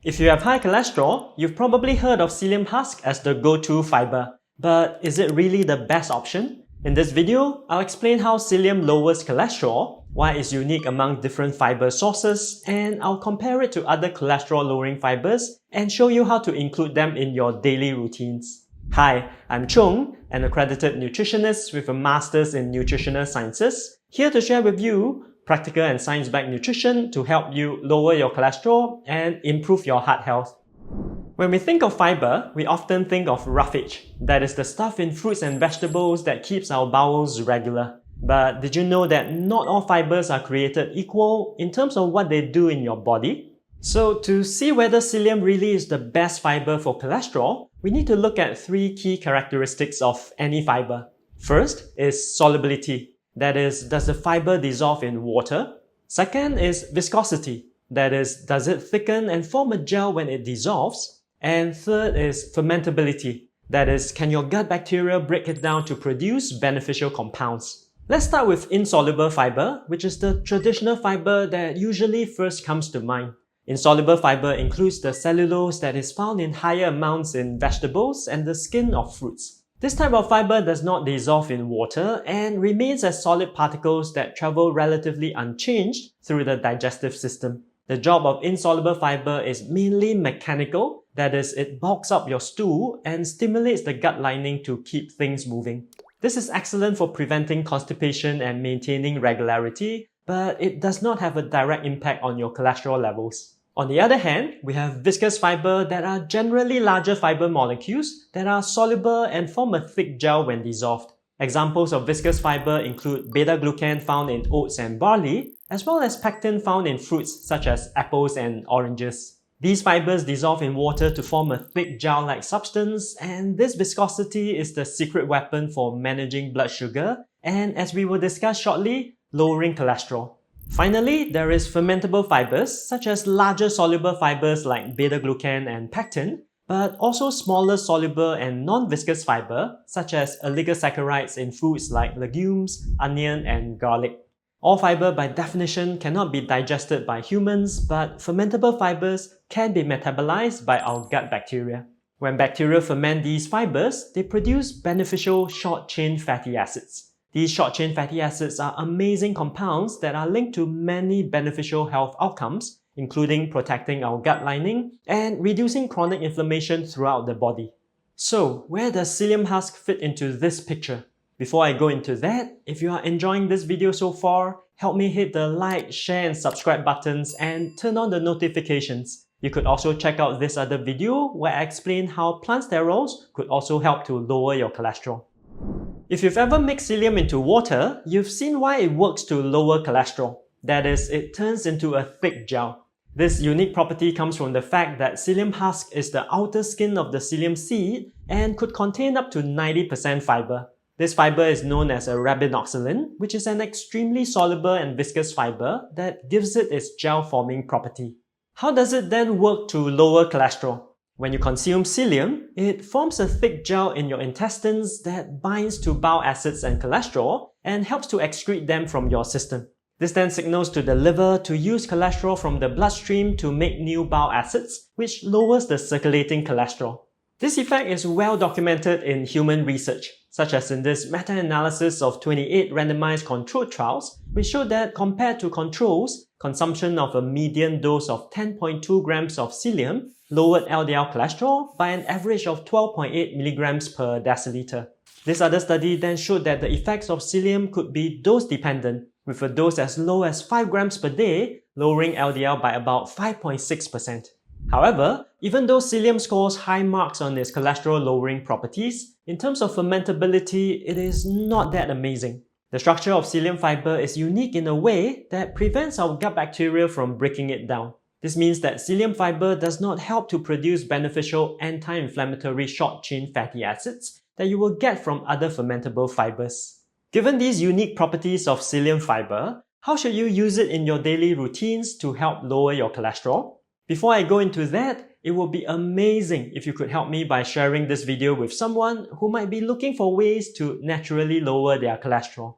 If you have high cholesterol, you've probably heard of psyllium husk as the go-to fiber. But is it really the best option? In this video, I'll explain how psyllium lowers cholesterol, why it's unique among different fiber sources, and I'll compare it to other cholesterol-lowering fibers and show you how to include them in your daily routines. Hi, I'm Chung, an accredited nutritionist with a master's in nutritional sciences, here to share with you practical and science-backed nutrition to help you lower your cholesterol and improve your heart health. When we think of fiber, we often think of roughage. That is the stuff in fruits and vegetables that keeps our bowels regular. But did you know that not all fibers are created equal in terms of what they do in your body? So to see whether psyllium really is the best fiber for cholesterol, we need to look at three key characteristics of any fiber. First is solubility. That is, does the fiber dissolve in water? Second is viscosity. That is, does it thicken and form a gel when it dissolves? And third is fermentability. That is, can your gut bacteria break it down to produce beneficial compounds? Let's start with insoluble fiber, which is the traditional fiber that usually first comes to mind. Insoluble fiber includes the cellulose that is found in higher amounts in vegetables and the skin of fruits. This type of fiber does not dissolve in water and remains as solid particles that travel relatively unchanged through the digestive system. The job of insoluble fiber is mainly mechanical, that is, it bulks up your stool and stimulates the gut lining to keep things moving. This is excellent for preventing constipation and maintaining regularity, but it does not have a direct impact on your cholesterol levels. On the other hand, we have viscous fiber that are generally larger fiber molecules that are soluble and form a thick gel when dissolved. Examples of viscous fiber include beta-glucan found in oats and barley, as well as pectin found in fruits such as apples and oranges. These fibers dissolve in water to form a thick gel-like substance, and this viscosity is the secret weapon for managing blood sugar and, as we will discuss shortly, lowering cholesterol. Finally, there is fermentable fibers, such as larger soluble fibers like beta-glucan and pectin, but also smaller soluble and non-viscous fiber, such as oligosaccharides in foods like legumes, onion, and garlic. All fiber by definition cannot be digested by humans, but fermentable fibers can be metabolized by our gut bacteria. When bacteria ferment these fibers, they produce beneficial short-chain fatty acids. These short-chain fatty acids are amazing compounds that are linked to many beneficial health outcomes, including protecting our gut lining and reducing chronic inflammation throughout the body. So, where does psyllium husk fit into this picture? Before I go into that, if you are enjoying this video so far, help me hit the like, share and subscribe buttons and turn on the notifications. You could also check out this other video where I explain how plant sterols could also help to lower your cholesterol. If you've ever mixed psyllium into water, you've seen why it works to lower cholesterol. That is, it turns into a thick gel. This unique property comes from the fact that psyllium husk is the outer skin of the psyllium seed and could contain up to 90% fiber. This fiber is known as a rhabinoxylin, which is an extremely soluble and viscous fiber that gives it its gel-forming property. How does it then work to lower cholesterol? When you consume psyllium, it forms a thick gel in your intestines that binds to bile acids and cholesterol and helps to excrete them from your system. This then signals to the liver to use cholesterol from the bloodstream to make new bile acids, which lowers the circulating cholesterol. This effect is well documented in human research, such as in this meta-analysis of 28 randomized controlled trials, which showed that compared to controls, consumption of a median dose of 10.2 grams of psyllium lowered LDL cholesterol by an average of 12.8 milligrams per deciliter. This other study then showed that the effects of psyllium could be dose-dependent, with a dose as low as 5 grams per day, lowering LDL by about 5.6%. However, even though psyllium scores high marks on its cholesterol-lowering properties, in terms of fermentability, it is not that amazing. The structure of psyllium fiber is unique in a way that prevents our gut bacteria from breaking it down. This means that psyllium fiber does not help to produce beneficial anti-inflammatory short-chain fatty acids that you will get from other fermentable fibers. Given these unique properties of psyllium fiber, how should you use it in your daily routines to help lower your cholesterol? Before I go into that, it would be amazing if you could help me by sharing this video with someone who might be looking for ways to naturally lower their cholesterol.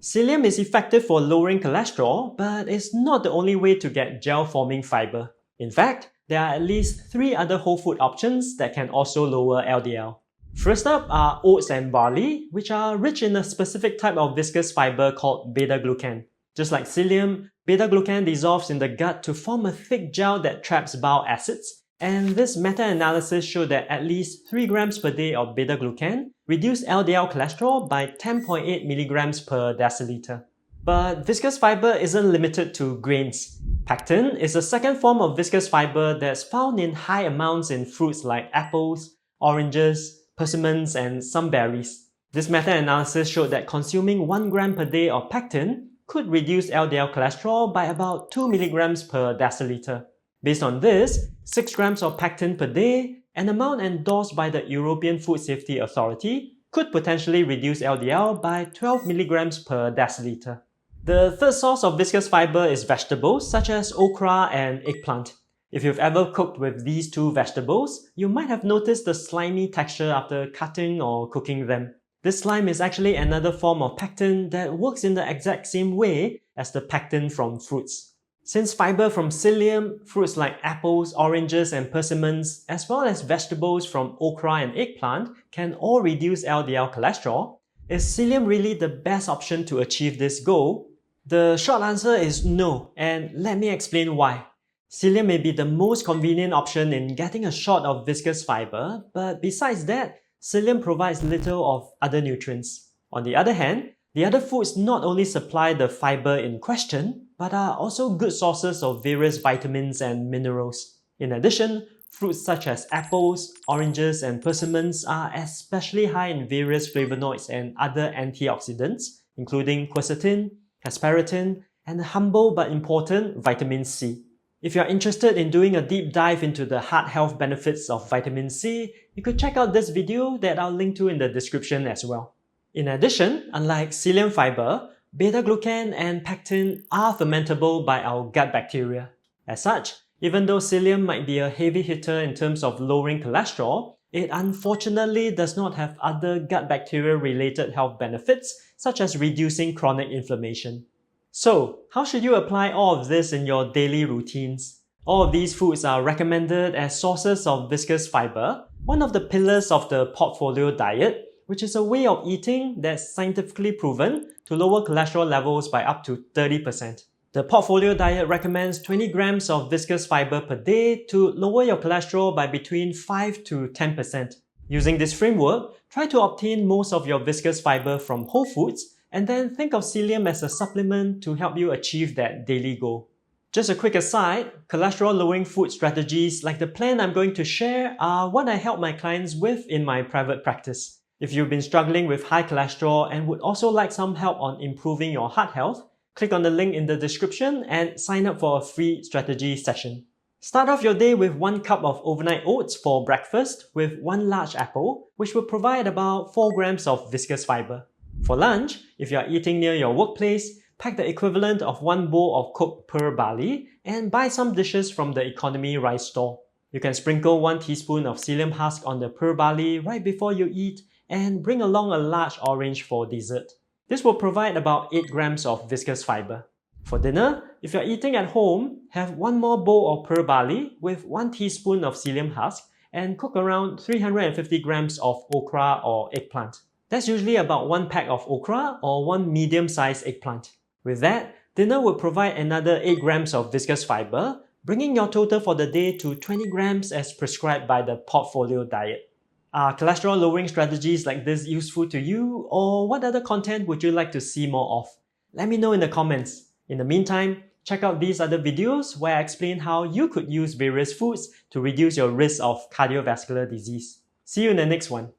Psyllium is effective for lowering cholesterol, but it's not the only way to get gel-forming fiber. In fact, there are at least 3 other whole food options that can also lower LDL. First up are oats and barley, which are rich in a specific type of viscous fiber called beta-glucan. Just like psyllium, beta-glucan dissolves in the gut to form a thick gel that traps bile acids, and this meta-analysis showed that at least 3 grams per day of beta-glucan reduced LDL cholesterol by 10.8 milligrams per deciliter. But viscous fiber isn't limited to grains. Pectin is a second form of viscous fiber that's found in high amounts in fruits like apples, oranges, persimmons, and some berries. This meta-analysis showed that consuming 1 gram per day of pectin could reduce LDL cholesterol by about 2 milligrams per deciliter. Based on this, 6 grams of pectin per day, an amount endorsed by the European Food Safety Authority, could potentially reduce LDL by 12 milligrams per deciliter. The third source of viscous fiber is vegetables such as okra and eggplant. If you've ever cooked with these two vegetables, you might have noticed the slimy texture after cutting or cooking them. This slime is actually another form of pectin that works in the exact same way as the pectin from fruits. Since fiber from psyllium, fruits like apples, oranges, and persimmons, as well as vegetables from okra and eggplant can all reduce LDL cholesterol, is psyllium really the best option to achieve this goal? The short answer is no, and let me explain why. Psyllium may be the most convenient option in getting a shot of viscous fiber, but besides that, psyllium provides little of other nutrients. On the other hand, the other foods not only supply the fiber in question, but are also good sources of various vitamins and minerals. In addition, fruits such as apples, oranges, and persimmons are especially high in various flavonoids and other antioxidants, including quercetin, asparagine, and the humble but important vitamin C. If you're interested in doing a deep dive into the heart health benefits of vitamin C, you could check out this video that I'll link to in the description as well. In addition, unlike psyllium fiber, beta-glucan and pectin are fermentable by our gut bacteria. As such, even though psyllium might be a heavy hitter in terms of lowering cholesterol, it unfortunately does not have other gut bacteria-related health benefits such as reducing chronic inflammation. So, how should you apply all of this in your daily routines? All of these foods are recommended as sources of viscous fiber, one of the pillars of the portfolio diet, which is a way of eating that's scientifically proven to lower cholesterol levels by up to 30%. The portfolio diet recommends 20 grams of viscous fiber per day to lower your cholesterol by between 5 to 10%. Using this framework, try to obtain most of your viscous fiber from whole foods and then think of psyllium as a supplement to help you achieve that daily goal. Just a quick aside, cholesterol-lowering food strategies like the plan I'm going to share are what I help my clients with in my private practice. If you've been struggling with high cholesterol and would also like some help on improving your heart health, click on the link in the description and sign up for a free strategy session. Start off your day with 1 cup of overnight oats for breakfast with 1 large apple, which will provide about 4 grams of viscous fiber. For lunch, if you are eating near your workplace, pack the equivalent of 1 bowl of cooked pearl barley and buy some dishes from the economy rice store. You can sprinkle 1 teaspoon of psyllium husk on the pearl barley right before you eat and bring along a large orange for dessert. This will provide about 8 grams of viscous fiber. For dinner, if you're eating at home, have 1 more bowl of pearl barley with 1 teaspoon of psyllium husk and cook around 350 grams of okra or eggplant. That's usually about 1 pack of okra or 1 medium-sized eggplant. With that, dinner will provide another 8 grams of viscous fiber, bringing your total for the day to 20 grams as prescribed by the portfolio diet. Are cholesterol-lowering strategies like this useful to you, or what other content would you like to see more of? Let me know in the comments. In the meantime, check out these other videos where I explain how you could use various foods to reduce your risk of cardiovascular disease. See you in the next one.